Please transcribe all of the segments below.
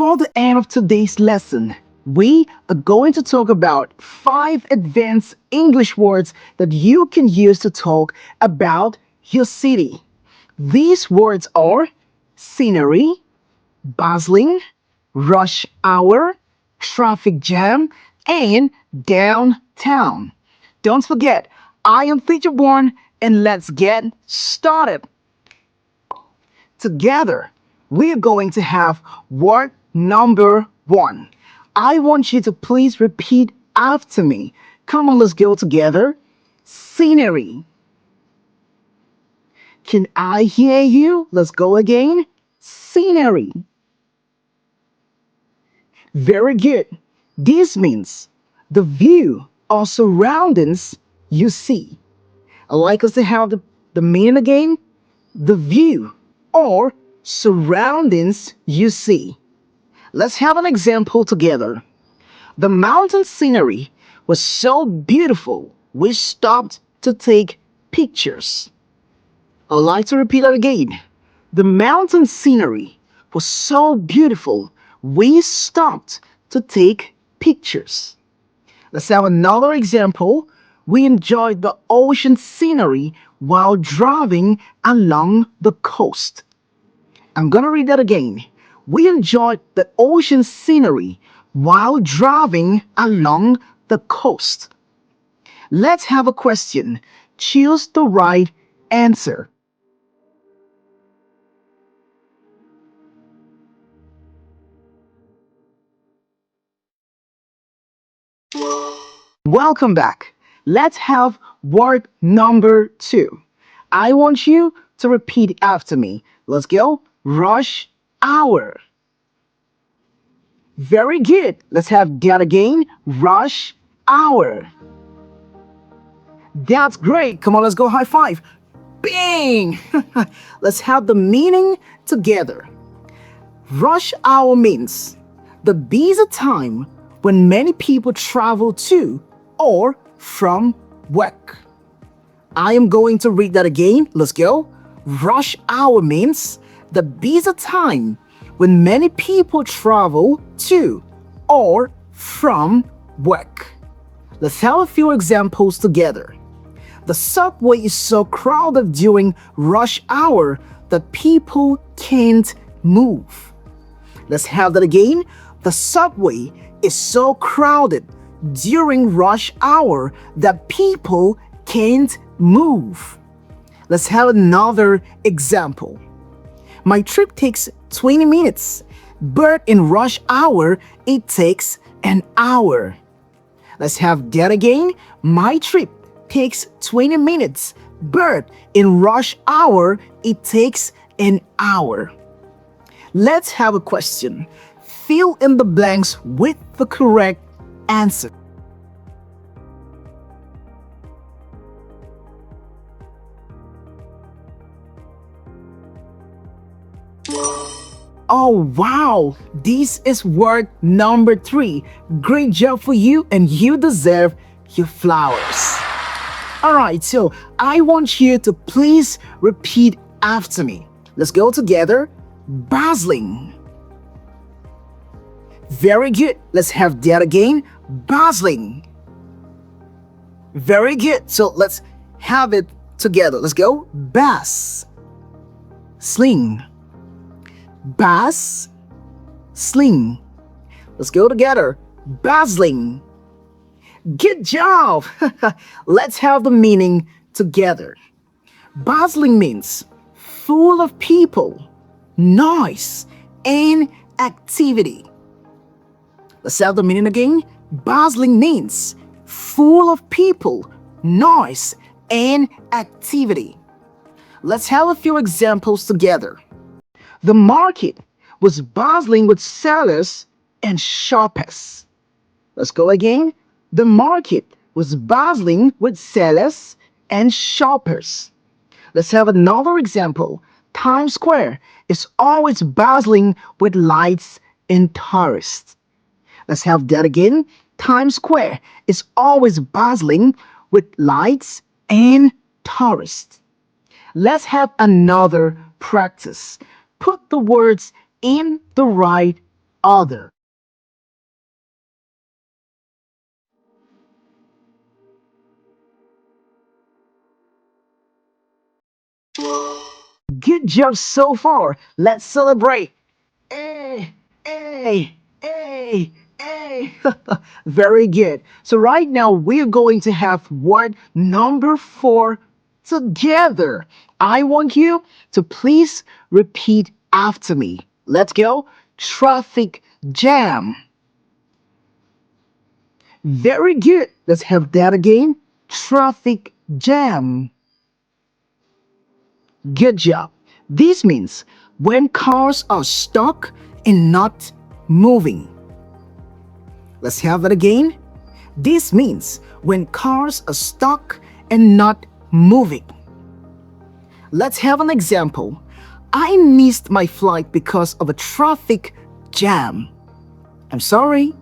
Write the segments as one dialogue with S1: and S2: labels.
S1: before the end of today's lesson, we are going to talk about 5 advanced English words that you can use to talk about your city. These words are scenery, bustling, rush hour, traffic jam, and downtown. Don't forget, I am Teacher Born, and let's get started. Together, we're going to have word number 1. I want you to please repeat after me. Come on, let's go together. Scenery. Can I hear you? Let's go again. Scenery. Very good. This means the view or surroundings you see. I like us to have the meaning again. The view or surroundings you see. Let's have an example together. The mountain scenery was so beautiful, we stopped to take pictures. I'd like to repeat that again. The mountain scenery was so beautiful, we stopped to take pictures. Let's have another example. We enjoyed the ocean scenery while driving along the coast. I'm gonna read that again. We enjoyed the ocean scenery while driving along the coast. Let's have a question. Choose the right answer. Welcome back. Let's have word number 2. I want you to repeat after me. Let's go. Rush hour. Very good. Let's have that again. Rush hour. That's great. Come on, let's go high five. Bing! Let's have the meaning together. Rush hour means the busy time when many people travel to or from work. I am going to read that again. Let's go. Rush hour means the busy time when many people travel to or from work. Let's have a few examples together. The subway is so crowded during rush hour that people can't move. Let's have that again. The subway is so crowded during rush hour that people can't move. Let's have another example. My trip takes 20 minutes, but in rush hour, it takes an hour. Let's have that again. My trip takes 20 minutes, but in rush hour, it takes an hour. Let's have a question. Fill in the blanks with the correct answer. Oh wow, this is word number 3. Great job for you, and you deserve your flowers. Alright, so I want you to please repeat after me. Let's go together. Bustling. Very good. Let's have that again. Bustling. Very good. So let's have it together. Let's go. Bass. Sling. Bass. Sling. Let's go together. Bustling. Good job. Let's have the meaning together. Bustling means full of people, noise, and activity. Let's have the meaning again. Bustling means full of people, noise, and activity. Let's have a few examples together. The market was bustling with sellers and shoppers. Let's go again. The market was bustling with sellers and shoppers. Let's have another example. Times Square is always bustling with lights and tourists. Let's have that again. Times Square is always bustling with lights and tourists. Let's have another practice. Put the words in the right other. Good job so far. Let's celebrate. Hey, hey, hey, hey. Very good. So right now we're going to have word number 4 together. I want you to please repeat after me. Let's go. Traffic jam. Very good. Let's have that again. Traffic jam. Good job. This means when cars are stuck and not moving. Let's have it again. This means when cars are stuck and not moving. Let's have an example. I missed my flight because of a traffic jam. I'm sorry.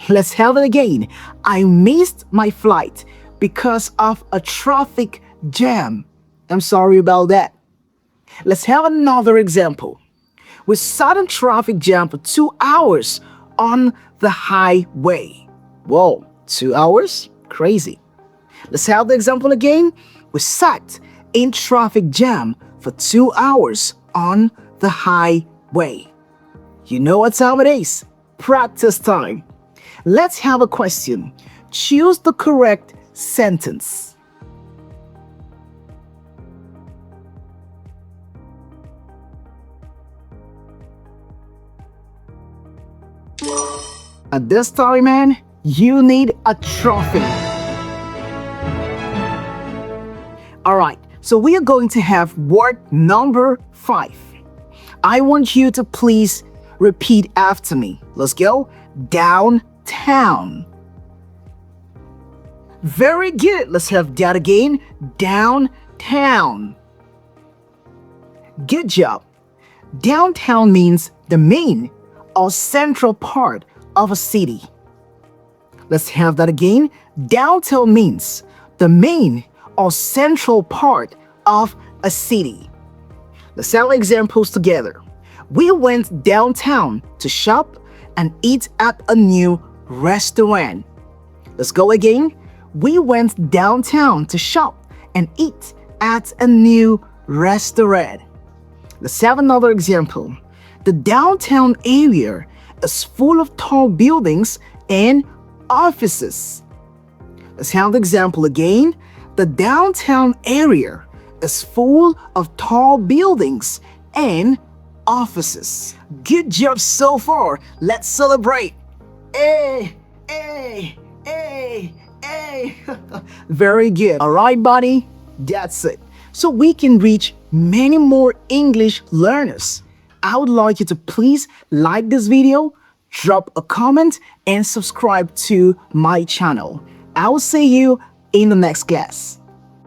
S1: Let's have it again. I missed my flight because of a traffic jam. I'm sorry about that. Let's have another example. We sat in traffic jam for 2 hours on the highway. Whoa, 2 hours? Crazy. Let's have the example again. We sat in traffic jam for 2 hours on the highway. You know what time it is? Practice time. Let's have a question. Choose the correct sentence. At this time, man, you need a trophy. Alright, so we are going to have word number 5. I want you to please repeat after me. Let's go. Downtown. Very good. Let's have that again. Downtown. Good job. Downtown means the main or central part of a city. Let's have that again. Downtown means the main or central part of a city. Let's have examples together. We went downtown to shop and eat at a new restaurant. Let's go again. We went downtown to shop and eat at a new restaurant. Let's have another example. The downtown area is full of tall buildings and offices. Let's have the example again. The downtown area is full of tall buildings and offices. Good job so far. Let's celebrate. Hey, hey, hey, hey. Very good. All right, buddy. That's it. So we can reach many more English learners. I would like you to please like this video, drop a comment, and subscribe to my channel. I will see you in the next class.